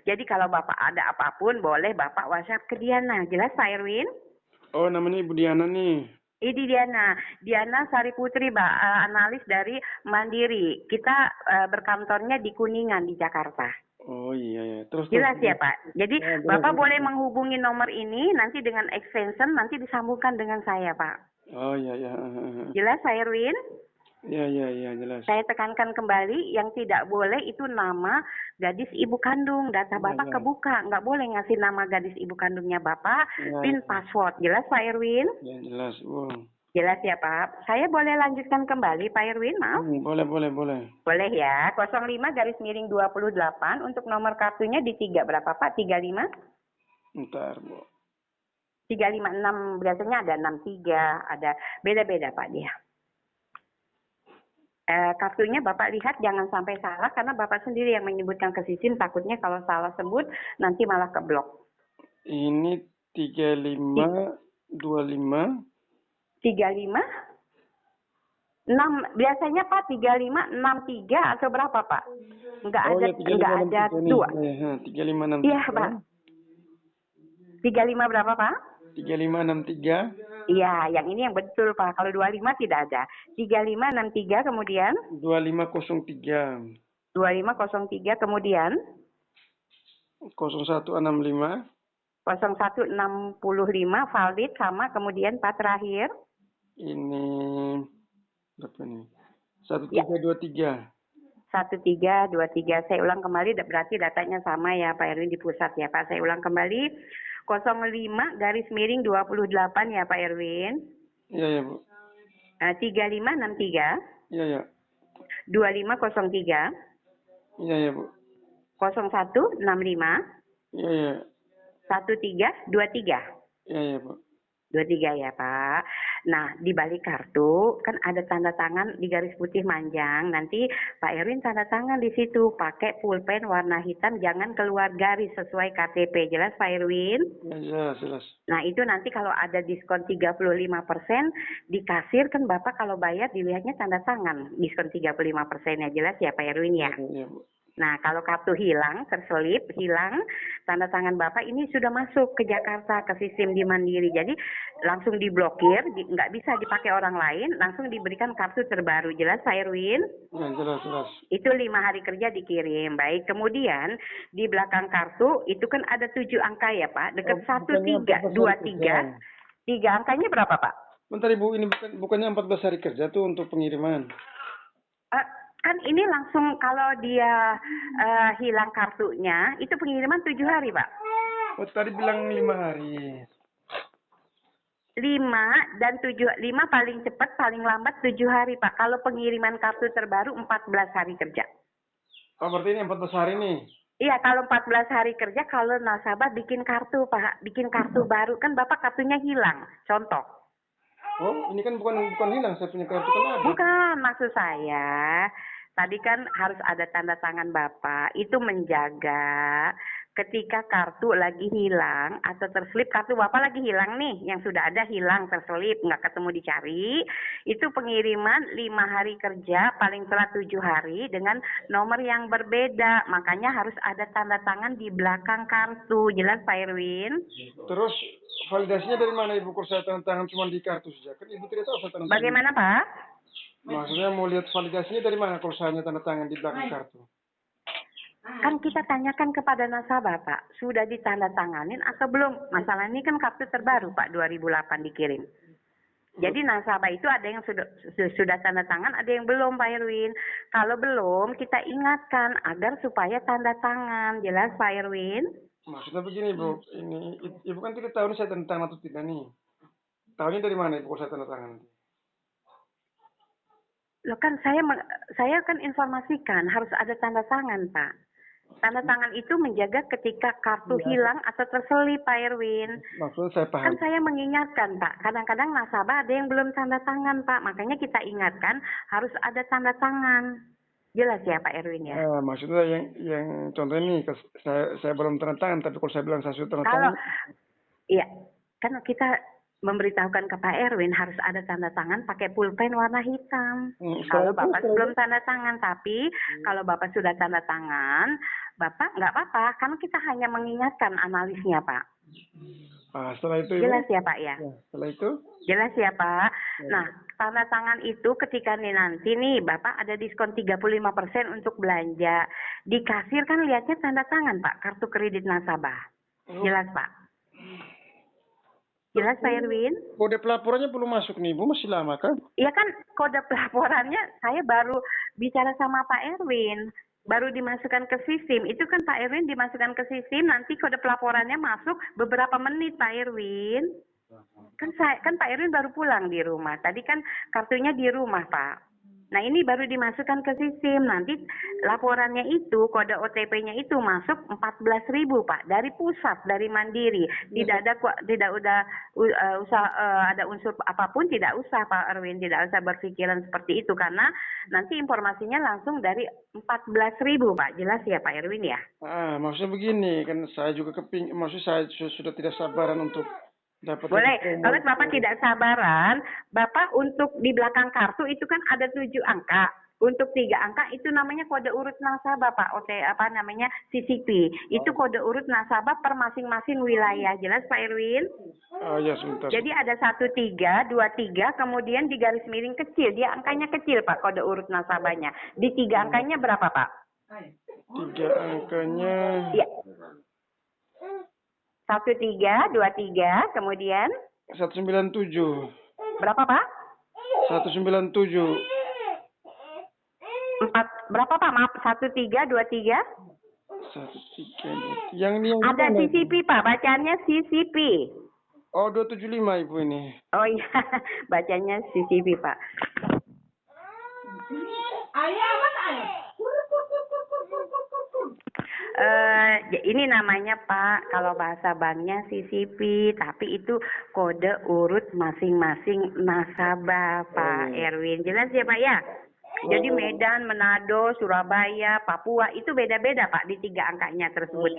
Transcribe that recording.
Jadi kalau Bapak ada apapun, boleh Bapak WhatsApp ke Diana. Jelas Pak Erwin? Oh, namanya Ibu Diana nih. Ini Diana Sari Putri, analis dari Mandiri. Kita berkantornya di Kuningan, di Jakarta. Oh iya ya. Terus Jelas ya Pak. Jadi ya, Bapak jelas. boleh menghubungi nomor ini, nanti dengan extension, nanti disambungkan dengan saya Pak. Oh iya ya. Jelas Pak Erwin? Iya jelas. Saya tekankan kembali, yang tidak boleh itu nama gadis ibu kandung. Data Bapak kebuka, nggak boleh ngasih nama gadis ibu kandungnya Bapak, PIN password. Jelas Pak Erwin? Ya jelas, Bu. Jelas ya Pak. Saya boleh lanjutkan kembali Pak Erwin, maaf? Boleh. Boleh ya. 05-28 untuk nomor kartunya di 3 berapa Pak? 35? Ntar, Bu. 356, biasanya ada 63, ada beda-beda Pak dia. Kartunya Bapak lihat jangan sampai salah karena Bapak sendiri yang menyebutkan ke sistem, takutnya kalau salah sebut nanti malah keblok. Ini 3525 35 6 biasanya Pak 3563 atau berapa Pak? Enggak ada 2. 3563. Iya Pak. 35 berapa Pak? 3563. Iya, yang ini yang betul Pak. Kalau 25 tidak ada. 3563 kemudian 2503. 2503 kemudian 0165. 0165 valid sama kemudian Pak terakhir. Ini berapa nih? 1323. 1323. Saya ulang kembali, berarti datanya sama ya Pak Erwin di pusat ya Pak. Saya ulang kembali. 05-28 ya Pak Erwin. Iya Bu. 3563. Iya. 2503. Iya Bu. 0165. Iya. 1323. Iya Bu. 23 ya Pak. Nah, di balik kartu kan ada tanda tangan di garis putih manjang. Nanti Pak Erwin tanda tangan di situ pakai pulpen warna hitam, jangan keluar garis sesuai KTP. Jelas Pak Erwin? Ya, jelas. Nah, itu nanti kalau ada diskon 35% di kasir kan Bapak kalau bayar dilihatnya tanda tangan diskon 35%-nya. Jelas ya Pak Erwin ya? Iya Bu. Nah, kalau kartu hilang, terselip, hilang, tanda tangan Bapak ini sudah masuk ke Jakarta, ke sistem di Mandiri. Jadi, langsung diblokir, nggak bisa dipakai orang lain, langsung diberikan kartu terbaru. Jelas, Pak Erwin? Ya, jelas. Itu 5 hari kerja dikirim. Baik, kemudian di belakang kartu, itu kan ada 7 angka ya, Pak? Dekat 1323. 3 angkanya berapa, Pak? Bentar Ibu, ini bukannya 14 hari kerja tuh untuk pengiriman? Kan ini langsung kalau dia hilang kartunya, itu pengiriman 7 hari, Pak. Oh, tadi bilang 5 hari. 5 dan 7, 5 paling cepat, paling lambat 7 hari, Pak. Kalau pengiriman kartu terbaru 14 hari kerja. Oh, berarti ini 14 hari nih? Iya, kalau 14 hari kerja, kalau nasabah bikin kartu, Pak. Bikin kartu baru, kan Bapak kartunya hilang. Contoh. Oh, ini kan bukan hilang, saya punya kartu kan ada. Bukan, maksud saya. Tadi kan harus ada tanda tangan Bapak. Itu menjaga ketika kartu lagi hilang atau terselip, kartu Bapak lagi hilang nih, yang sudah ada hilang, terselip, nggak ketemu dicari, itu pengiriman 5 hari kerja, paling telat 7 hari dengan nomor yang berbeda. Makanya harus ada tanda tangan di belakang kartu. Jelas Pak Erwin? Terus validasinya dari mana Ibu? Kalau saya tanda tangan cuma di kartu saja. Kan Ibu tidak tahu saya tanda tangan. Bagaimana Pak? Maksudnya mau lihat validasinya dari mana kalau saya hanya tanda tangan di belakang kartu? Kan kita tanyakan kepada nasabah, Pak, sudah ditandatanganin atau belum? Masalah ini kan kartu terbaru, Pak, 2008 dikirim. Jadi nasabah itu ada yang sudah tanda tangan, ada yang belum, Pak Erwin. Kalau belum, kita ingatkan agar supaya tanda tangan. Jelas, Pak Erwin? Maksudnya begini, Bu. Ibu kan tidak tahu saya tanda tangan atau tidak nih. Tahunya dari mana Ibu kalau saya tanda tangan? Loh kan saya kan informasikan harus ada tanda tangan, Pak. Tanda tangan itu menjaga ketika kartu hilang atau terselip, Pak Erwin. Maksudnya saya paham. Kan saya mengingatkan, Pak. Kadang-kadang nasabah ada yang belum tanda tangan, Pak. Makanya kita ingatkan harus ada tanda tangan. Jelas ya, Pak Erwin ya? Maksudnya yang contohnya nih, saya belum tanda tangan, tapi kalau saya bilang saya sudah tanda tangan. Iya, kan kita memberitahukan ke Pak Erwin harus ada tanda tangan pakai pulpen warna hitam. Kalau Bapak belum tanda tangan, tapi kalau Bapak sudah tanda tangan, Bapak nggak apa-apa, karena kita hanya mengingatkan analisnya, Pak. Setelah itu Ibu? Jelas ya, Pak ya? Setelah itu? Jelas ya, Pak. Nah, tanda tangan itu ketika nanti nih Bapak ada diskon 35% untuk belanja. Di kasir kan lihatnya tanda tangan, Pak, kartu kredit nasabah. Jelas, Pak? Jelas, Pak Erwin? Kode pelaporannya belum masuk nih, Bu. Masih lama kan? Iya kan, kode pelaporannya saya baru bicara sama Pak Erwin. Baru dimasukkan ke sistem. Itu kan Pak Erwin dimasukkan ke sistem, nanti kode pelaporannya masuk beberapa menit, Pak Erwin. Kan Pak Erwin baru pulang di rumah. Tadi kan kartunya di rumah, Pak. Nah, ini baru dimasukkan ke sistem. Nanti laporannya itu, kode OTP-nya itu masuk 14.000, Pak, dari pusat, dari Mandiri. Tidak usah ada unsur apapun, tidak usah Pak Erwin, tidak usah berpikiran seperti itu karena nanti informasinya langsung dari 14.000, Pak. Jelas ya, Pak Erwin ya? Maksudnya begini, kan saya juga maksud saya sudah tidak sabaran untuk dapat. Boleh, kalau Bapak tidak sabaran, Bapak untuk di belakang kartu itu kan ada 7 angka. Untuk 3 angka itu namanya kode urut nasabah, Pak. CCP. Itu kode urut nasabah per masing-masing wilayah. Jelas, Pak Erwin? Ya, sebentar. Jadi ada 1323, kemudian di garis miring kecil. Dia angkanya kecil, Pak, kode urut nasabahnya. Di 3 angkanya berapa, Pak? 3 angkanya. Iya. 1323, kemudian 197. Berapa, Pak? 197. Berapa, Pak? Maaf, 1323. 13. Yang ini yang ada mana? CCP, Pak. Bacanya CCP. Oh, 275 Ibu ini. Oh iya, bacanya CCP, Pak. Ayah, mana ayah? Ini namanya Pak, kalau bahasa banknya CCP, tapi itu kode urut masing-masing nasabah, Pak Erwin. Jelas ya, Pak ya? Jadi Medan, Manado, Surabaya, Papua itu beda-beda, Pak, di 3 angkanya tersebut.